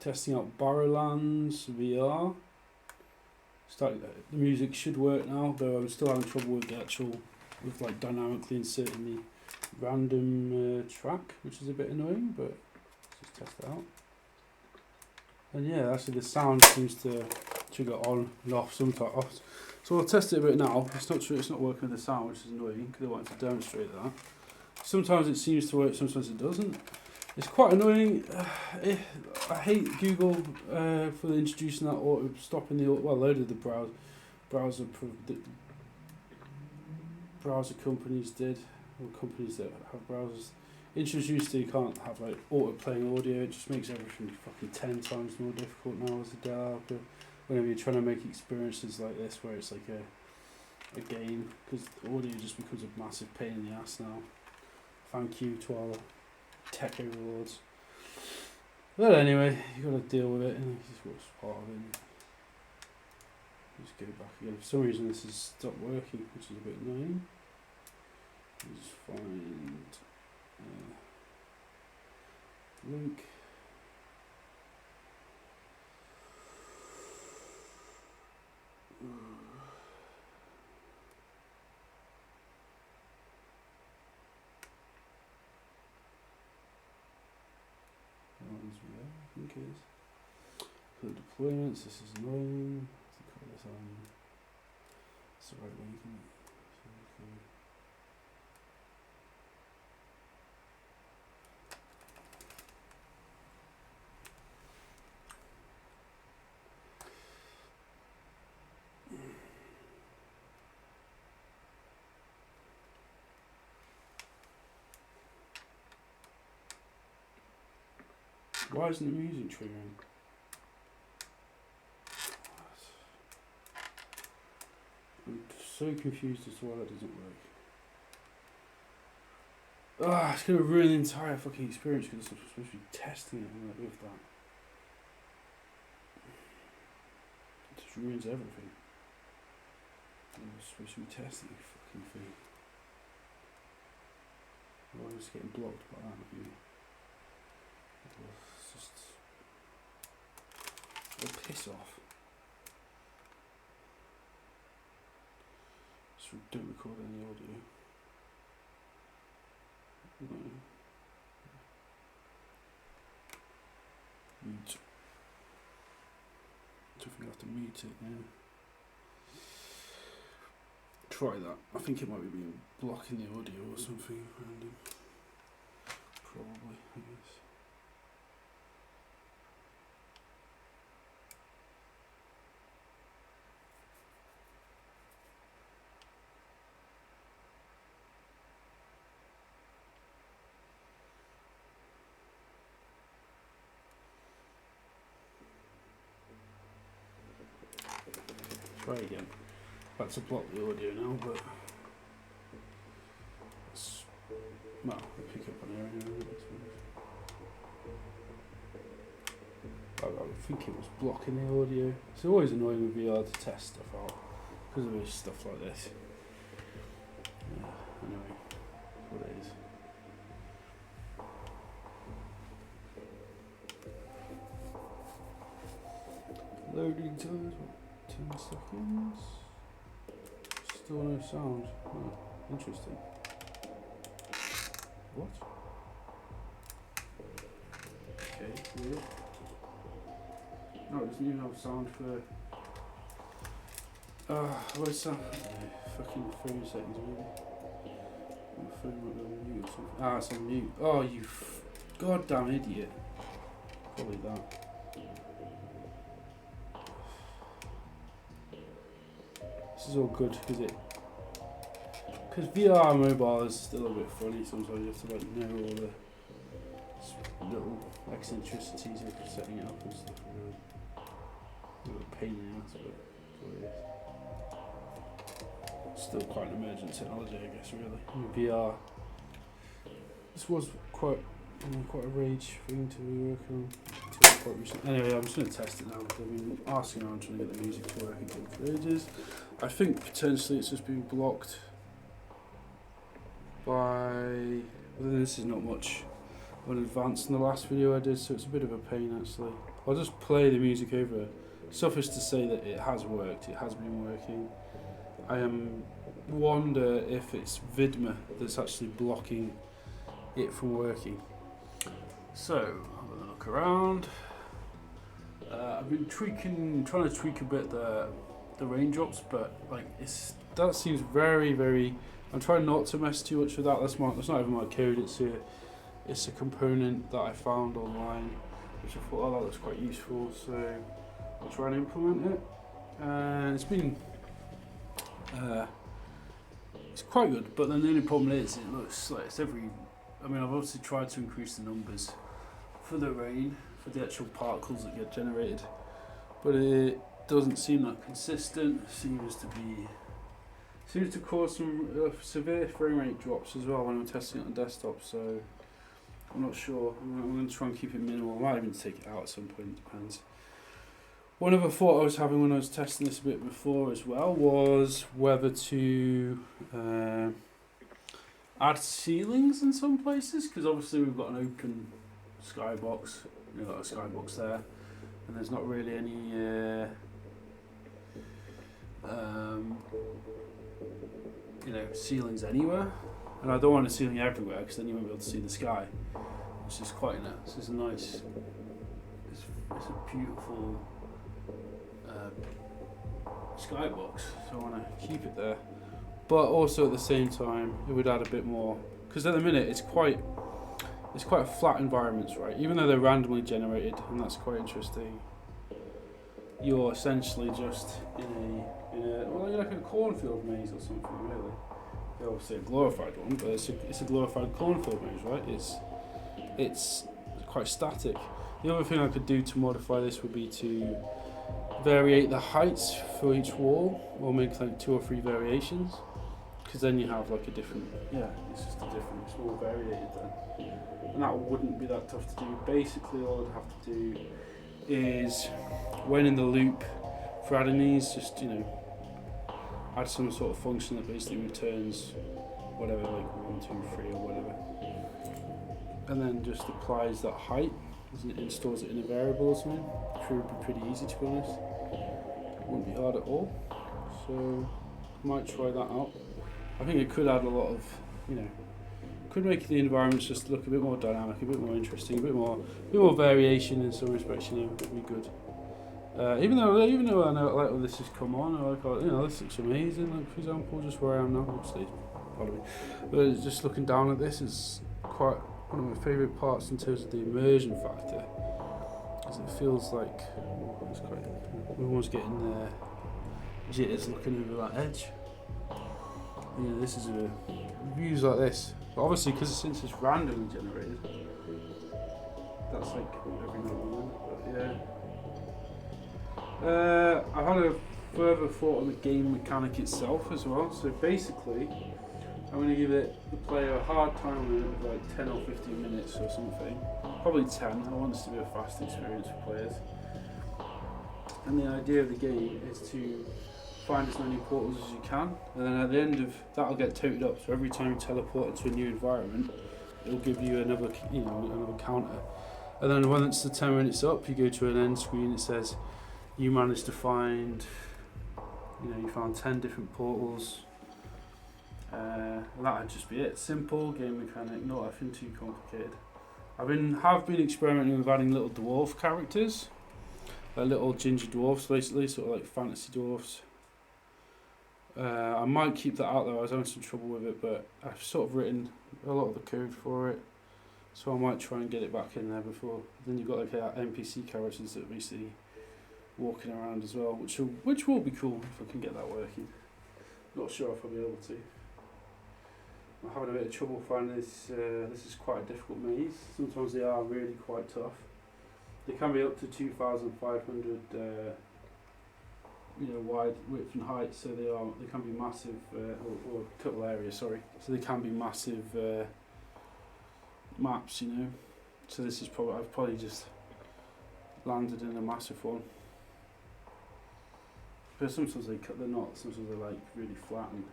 testing out Barrowlands VR. The music should work now, though I'm still having trouble with with like dynamically inserting the random track, which is a bit annoying, but let's just test it out. And yeah, actually the sound seems to trigger on and off sometimes. So I'll test it a bit now. It's not true, it's not working with the sound, which is annoying because I wanted to demonstrate that. Sometimes it seems to work, sometimes it doesn't. It's quite annoying. I hate Google for introducing that or stopping the loaded the browser companies did, or companies that have browsers introduced that you can't have like auto playing audio. It just makes everything fucking 10 times more difficult now as a developer. Whenever you're trying to make experiences like this where it's like a game, because audio just becomes a massive pain in the ass now. Thank you to all the tech overlords. But anyway, you got to deal with it, and this is what's part of it. Just go back again. For some reason, this has stopped working, which is a bit annoying. Just find link. I think it is. For the deployments, this is annoying. This on. It's the right link, isn't it? Why isn't the music triggering? I'm so confused as to why that doesn't work. Ah, it's going to ruin the entire fucking experience because I'm supposed to be testing it with that. It just ruins everything. I'm supposed to be testing the fucking thing. Why am I just getting blocked by that view? It's just a piss off. So don't record any audio. No. Mute. I think I have to mute it now. Try that. I think it might be blocking the audio or something random. Probably, I guess. Try again. Had to block the audio now, but it's, well, I'll pick up on there anyway. I think it was blocking the audio. It's always annoying with VR to test stuff out because of stuff like this. Yeah, anyway, that's what it is. Loading times, 10 seconds. Still no sound. Oh, interesting. What? Okay, weird. No, it doesn't even have sound for. What's sound? Fucking 30 seconds maybe. My phone might be on mute or something. Ah, it's on mute. Oh, you goddamn idiot. Probably that. This is all good because VR mobile is still a bit funny. Sometimes you have to like know all the little eccentricities of setting it up and stuff. Really, a little pain in the ass, but that's what it is. Still quite an emergent technology, I guess. Really, VR. This was quite a rage thing to be working on. Quite recently. Anyway, I'm just going to test it now because I've been asking around trying to get the music to work again for ages. I think potentially it's just being blocked by. Well, this is not much more advanced than the last video I did, so it's a bit of a pain actually. I'll just play the music over. Suffice to say that it has worked. It has been working. I wonder if it's Vidma that's actually blocking it from working. So, have a look around. I've been trying to tweak a bit the raindrops, but like that seems very. I'm trying not to mess too much with that. That's not even my code. It's a component that I found online, which I thought, oh, that looks quite useful. So I'll try and implement it. And it's been it's quite good. But then the only problem is it looks like it's every. I mean, I've obviously tried to increase the numbers for the rain, for the actual particles that get generated, but it doesn't seem that consistent. It seems to cause some severe frame rate drops as well when I'm testing it on desktop, so I'm not sure. I'm going to try and keep it minimal. I might even take it out at some point, it depends. One other thought I was having when I was testing this a bit before as well was whether to add ceilings in some places, because obviously we've got an open skybox. We've got a skybox there, and there's not really any ceilings anywhere, and I don't want a ceiling everywhere because then you won't be able to see the sky, which is quite nice. This is nice. It's a beautiful skybox, so I want to keep it there. But also at the same time, it would add a bit more, because at the minute it's quite a flat environment, right? Even though they're randomly generated, and that's quite interesting. You're essentially just in a like a cornfield maze or something, really. They're obviously a glorified one, but it's a glorified cornfield maze, right? It's quite static. The other thing I could do to modify this would be to variate the heights for each wall, or make like 2 or 3 variations, because then you have like a different, it's just it's more variated then. And that wouldn't be that tough to do. Basically all I'd have to do is, when in the loop for adding these, just add some sort of function that basically returns whatever, like 1, 2, 3 or whatever, and then just applies that height, it stores it in a variable or something. It would be pretty easy, to be honest. It wouldn't be hard at all. So I might try that out. I think it could add a lot of, could make the environments just look a bit more dynamic, a bit more interesting, a bit more variation in some respects. Would be good. Even though I know like this has come on, this looks amazing. Like for example, just where I am now, obviously, pardon me, but just looking down at this is quite one of my favourite parts in terms of the immersion factor, because it feels like we're almost getting jitters looking over that edge. This is views like this, but obviously since it's randomly generated, that's like every now and then. But yeah, I had a further thought on the game mechanic itself as well. So basically, I'm going to give the player a hard time on it of like 10 or 15 minutes or something. Probably 10. I want this to be a fast experience for players. And the idea of the game is to find as many portals as you can, and then at the end of that, will get toted up. So every time you teleport into a new environment, it'll give you another counter. And then when it's the 10 minutes up, you go to an end screen. It says you managed to find, you found 10 different portals. And that would just be it. Simple game mechanic, not nothing too complicated. Have been experimenting with adding little dwarf characters, like little ginger dwarfs, basically, sort of like fantasy dwarfs. I might keep that out though. I was having some trouble with it, but I've sort of written a lot of the code for it, so I might try and get it back in there before. Then you've got like NPC characters that are basically walking around as well, which will be cool if I can get that working. Not sure if I'll be able to. I'm having a bit of trouble finding this. This is quite a difficult maze. Sometimes they are really quite tough. They can be up to 2,500 wide, width and height, so they can be massive, or total area, sorry. So they can be massive maps, So this is I've probably just landed in a massive one. But sometimes they're not. Sometimes they're like really flat, and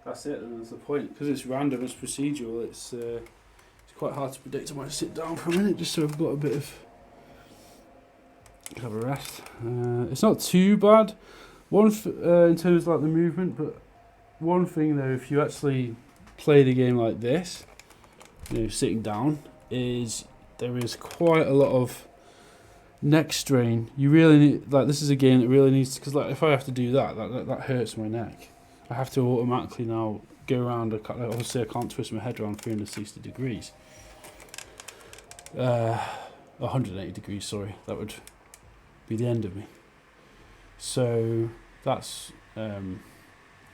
that's it. And that's the point, because it's random, it's procedural. It's quite hard to predict. I might sit down for a minute just so I've got a bit of have a rest. It's not too bad. In terms of like the movement, but one thing though, if you actually play the game like this, sitting down, is there is quite a lot of neck strain. You really need, this is a game that really needs, because if I have to do that hurts my neck. I have to automatically now go around. Obviously, I can't twist my head around 360 degrees. 180 degrees. Sorry, that would be the end of me. So that's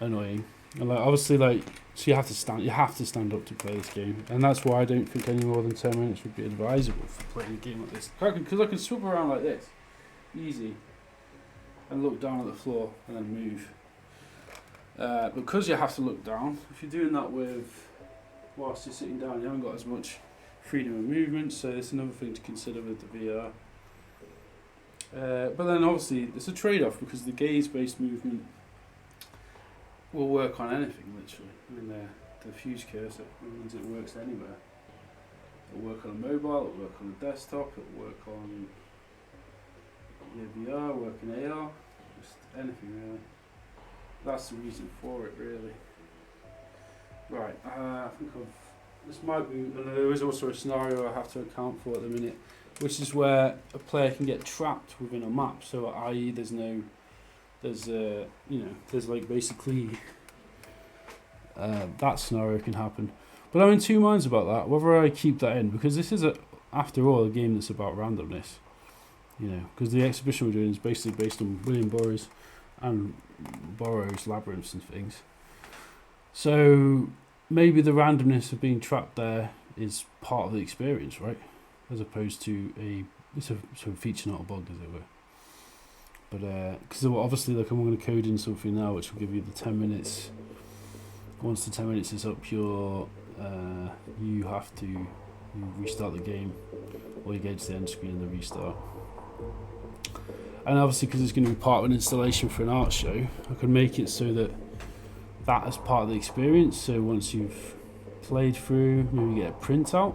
annoying. And obviously, so you have to stand up to play this game, and that's why I don't think any more than 10 minutes would be advisable for playing a game like this. Because I can swoop around like this, easy, and look down at the floor and then move. Because you have to look down, if you're doing that whilst you're sitting down, you haven't got as much freedom of movement. So it's another thing to consider with the VR. But then obviously there's a trade-off, because the gaze-based movement will work on anything, literally. I mean, the fuse cursor means it works anywhere. It'll work on a mobile, it'll work on a desktop, it'll work on VR, work in AR, just anything really. That's the reason for it, really. Right, I think this might be, and there is also a scenario I have to account for at the minute, which is where a player can get trapped within a map. So, i.e., there's basically that scenario can happen. But I'm in two minds about that, whether I keep that in, because this is, after all, a game that's about randomness. Because the exhibition we're doing is basically based on William Burroughs and Burroughs labyrinths and things. So maybe the randomness of being trapped there is part of the experience, right? As opposed to it's a sort of feature, not a bug, as it were. But because obviously, I'm going to code in something now which will give you the 10 minutes. Once the 10 minutes is up, you have to restart the game, or you go to the end screen and then restart. And obviously, because it's going to be part of an installation for an art show, I can make it so that is part of the experience. So once you've played through, maybe get a printout.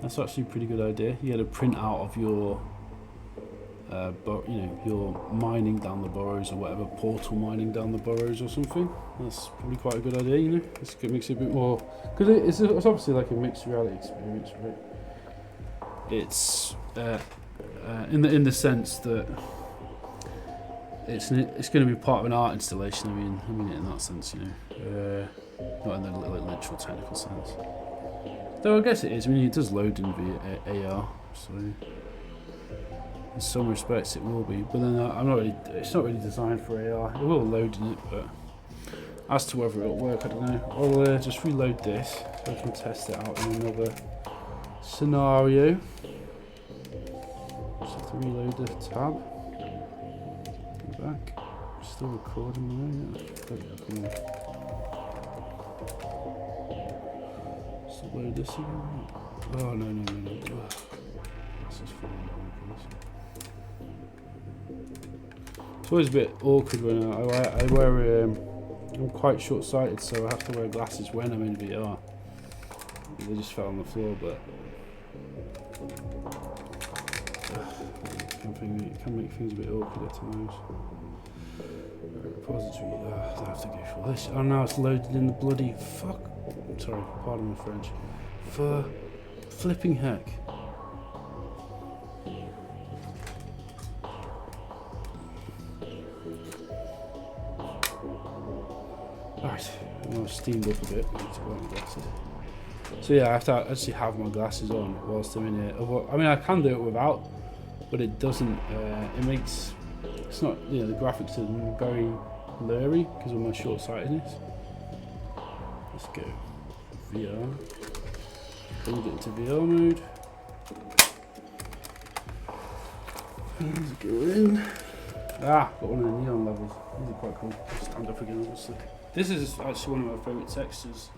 That's actually a pretty good idea. You get a print out of your you're mining down the burrows or whatever, portal mining down the burrows or something. That's probably quite a good idea, It makes it a bit more, because it's obviously like a mixed reality experience, right? It's in the sense that it's going to be part of an art installation. I mean it in that sense, not in the literal technical sense. Though I guess it is. I mean, it does load in via AR, so in some respects it will be, but then it's not really designed for AR. It will load in it, but as to whether it'll work, I don't know. I'll just reload this so I can test it out in another scenario. Just have to reload the tab. Go back. Still recording though, yeah. Come on. Just load this again. Oh no. This is fine. It's always a bit awkward when I wear I'm quite short-sighted, so I have to wear glasses when I'm in VR. They just fell on the floor, but it can make things a bit awkward at times. Repository, I have to go for this. Oh, now it's loaded in the bloody fuck. Sorry, pardon my French. For flipping heck. Right, I'm steamed up a bit. I need to wear my glasses. So yeah, I have to actually have my glasses on whilst I'm in here. I mean, I can do it without, but it doesn't. It's not. The graphics are very blurry because of my short-sightedness. Let's go VR. Bring it into VR mode. Let's go in. Got one of the neon levels. These are quite cool. Stand up again, obviously. This is actually one of my favourite textures.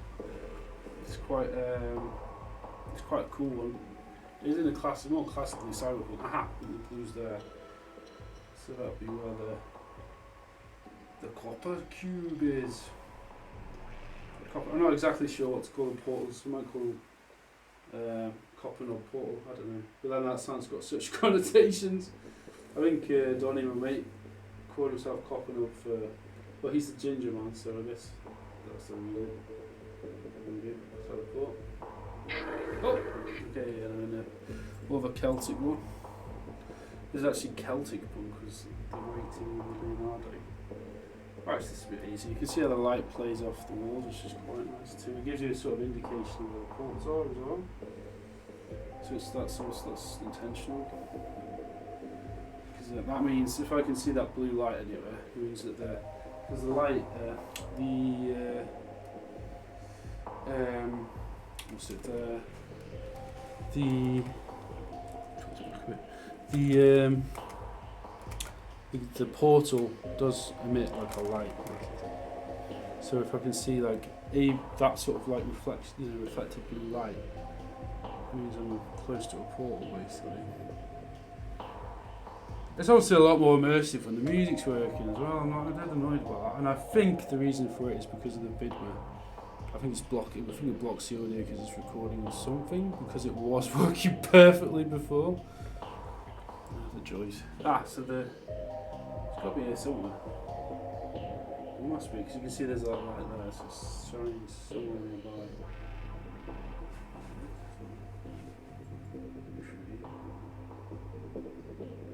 It's quite a cool one. It is in a class, more classically cyberpunk. Aha, the blue's there. So that'll be where the copper cube is. I'm not exactly sure what to call them portals. We might call them copper knob portal. I don't know. But then that sound's got such connotations. I think Donnie, my mate, called himself copping up for. Well, he's the ginger man, so I guess that's the real. Let's have a thought. Oh! Okay, and I'm in more of a Celtic one. This is actually Celtic punk because the rating of Leonardo. Right, this is a bit easy. You can see how the light plays off the walls, which is quite nice too. It gives you a sort of indication of where the ports are as well. So that's intentional. Because that means if I can see that blue light anywhere, it means that because the light, what's it? The portal does emit like a light. So if I can see like that sort of like reflected blue light, it means I'm close to a portal basically. It's obviously a lot more immersive when the music's working as well. I'm dead annoyed about that, and I think the reason for it is because of the Bidmer. I think it blocks the audio because it's recording or something, because it was working perfectly before. The joys. So it's got to be here somewhere. It must be, because you can see there's a light there, so it's shining somewhere nearby.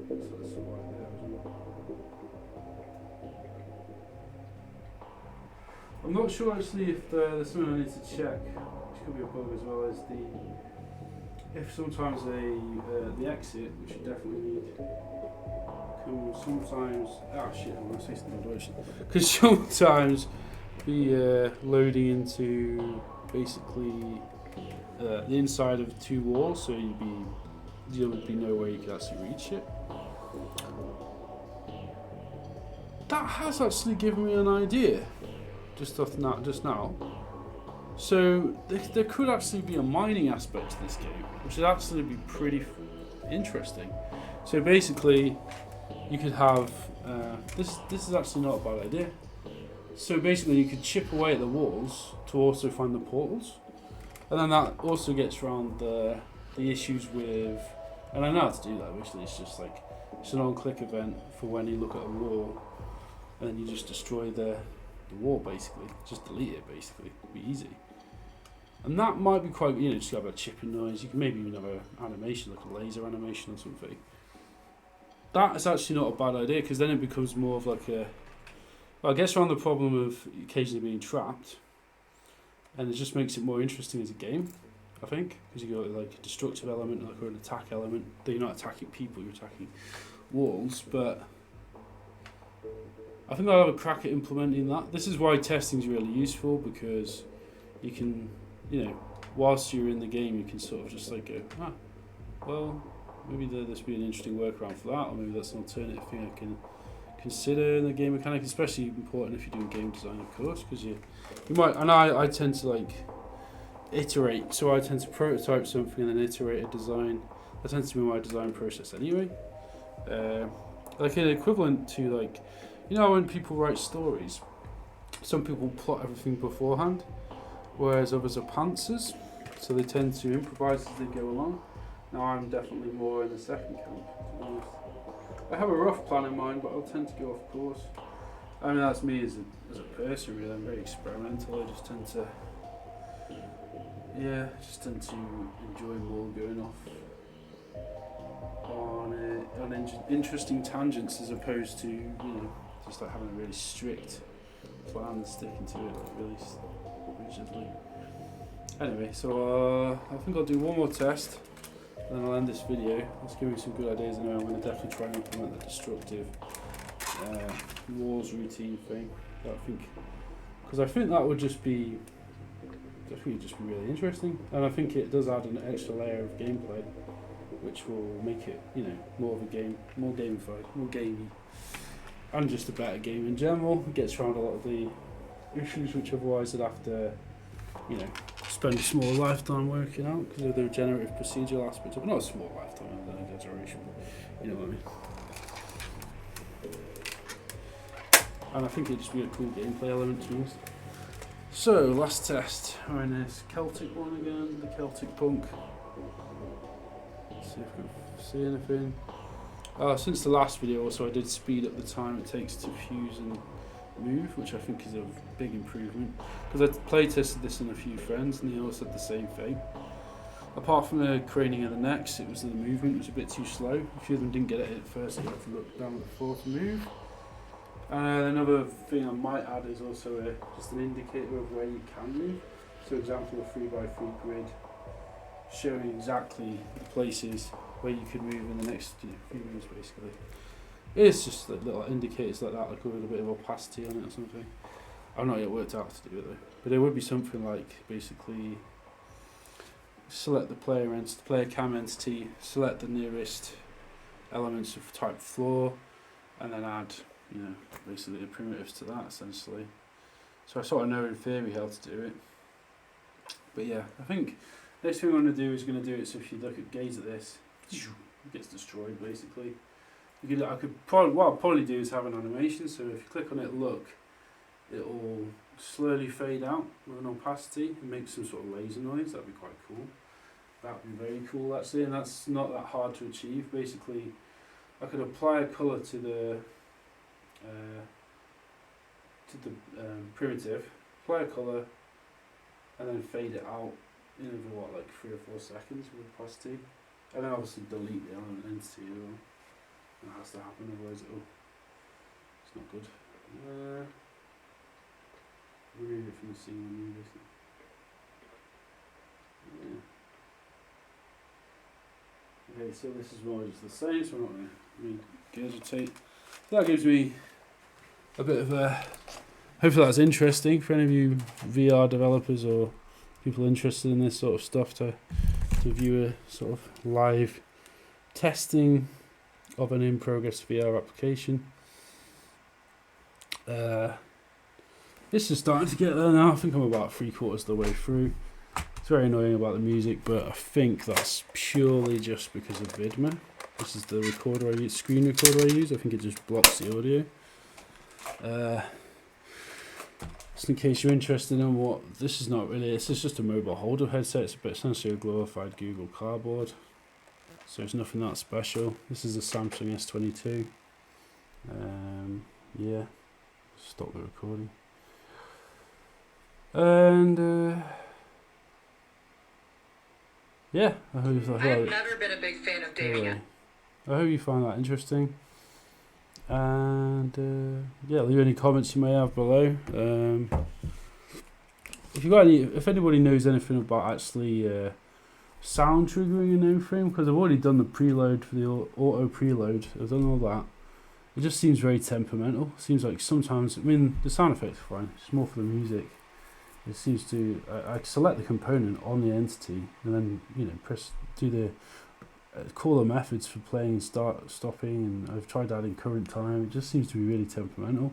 So there's some light there as well. I'm not sure actually if there's something I need to check, which could be a bug as well, as if sometimes the exit, which you definitely need, can sometimes I'm gonna say something direction. Could sometimes be loading into basically the inside of two walls, so there would be no way you could actually reach it. That has actually given me an idea. Just now. So there could actually be a mining aspect to this game, which would actually be pretty interesting. So basically, you could have this is actually not a bad idea. So basically, you could chip away at the walls to also find the portals, and then that also gets around the issues with. And I know how to do that. Basically, it's just like it's an on-click event for when you look at a wall, and then you just destroy the wall basically, just delete it basically, it'd be easy. And that might be quite, just have a chipping noise. You can maybe even have an animation, like a laser animation or something. That is actually not a bad idea, because then it becomes more of like I guess around the problem of occasionally being trapped, and it just makes it more interesting as a game, I think, because you got like a destructive element, like, or an attack element. Though you're not attacking people, you're attacking walls, but I think I'll have a crack at implementing that. This is why testing is really useful, because you can, whilst you're in the game, you can sort of just like go, well, maybe this would be an interesting workaround for that, or maybe that's an alternative thing I can consider in the game mechanic. Especially important if you're doing game design, of course, because you might. And I tend to like iterate, so I tend to prototype something and then iterate a design. That tends to be my design process anyway. Like an equivalent to like. When people write stories, some people plot everything beforehand, whereas others are pantsers, so they tend to improvise as they go along. Now I'm definitely more in the second camp, to be honest. I have a rough plan in mind, but I'll tend to go off course. I mean, that's me as a person, really. I'm very experimental. I just tend to enjoy more going off on interesting tangents as opposed to, just like having a really strict plan and sticking to it like really rigidly. Anyway, so I think I'll do one more test and then I'll end this video. It's giving me some good ideas. I know I'm going to definitely try and implement the destructive walls routine thing. Because I think that would just be really interesting, and I think it does add an extra layer of gameplay, which will make it, more of a game, more gamified, more gamey, and just a better game in general. It gets around a lot of the issues which otherwise I'd have to, spend a small lifetime working out because of the regenerative procedural aspect of it. Not a small lifetime, that's an exaggeration, but you know what I mean. And I think it'd just be a cool gameplay element to us. So, last test. We're in this Celtic one again, the Celtic punk. Let's see if we can see anything. Since the last video also I did speed up the time it takes to fuse and move, which I think is a big improvement, because I play tested this on a few friends and they all said the same thing. Apart from the craning of the necks, it was the movement was a bit too slow. A few of them didn't get it at first, they had to look down at the floor to move. Another thing I might add is also just an indicator of where you can move. So example, a 3x3 grid showing exactly the places where you could move in the next few moves basically. It's just like little indicators like that, like with a bit of opacity on it or something. I've not yet worked out how to do it though. But there would be something like basically select the player cam entity, select the nearest elements of type floor, and then add, basically the primitives to that essentially. So I sort of know in theory how to do it. But yeah, I think next thing I'm going to do is so if you gaze at this, it gets destroyed basically. What I'll probably do is have an animation, so if you click on it, look, it'll slowly fade out with an opacity and make some sort of laser noise. That'd be quite cool. That'd be very cool actually, and that's not that hard to achieve. Basically, I could apply a colour to the primitive, apply a colour, and then fade it out in over like 3 or 4 seconds with opacity, and then obviously delete the element entity as well. That has to happen, otherwise it's not good. Remove it from the scene when you listen. Yeah. Okay, so this is more just the same, so I'm not going to regurgitate. That gives me a bit of a. Hopefully that's interesting for any of you VR developers or people interested in this sort of stuff to view a sort of live testing of an in-progress VR application. This is starting to get there now. I think I'm about 3/4 of the way through. It's very annoying about the music, but I think that's purely just because of Vidma. This is the recorder I use, screen recorder I use. I think it just blocks the audio. Just in case you're interested in what this is, not really. It's just a mobile holder headset. It's essentially a glorified Google Cardboard. So it's nothing that special. This is a Samsung S22. Yeah, stop the recording. And yeah, I've never been a big fan of dating it. I hope you find that interesting. And yeah, leave any comments you may have below. If anybody knows anything about actually sound triggering an in-frame, because I've already done the preload for the auto preload, I've done all that. It just seems very temperamental. Seems like sometimes, the sound effects are fine, it's more for the music. It seems to, I select the component on the entity and then, do the caller methods for playing and stopping, and I've tried adding current time. It just seems to be really temperamental.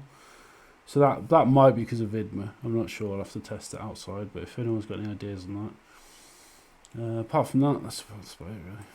So that might be because of Vidma. I'm not sure, I'll have to test it outside, but if anyone's got any ideas on that. Apart from that, that's about it really.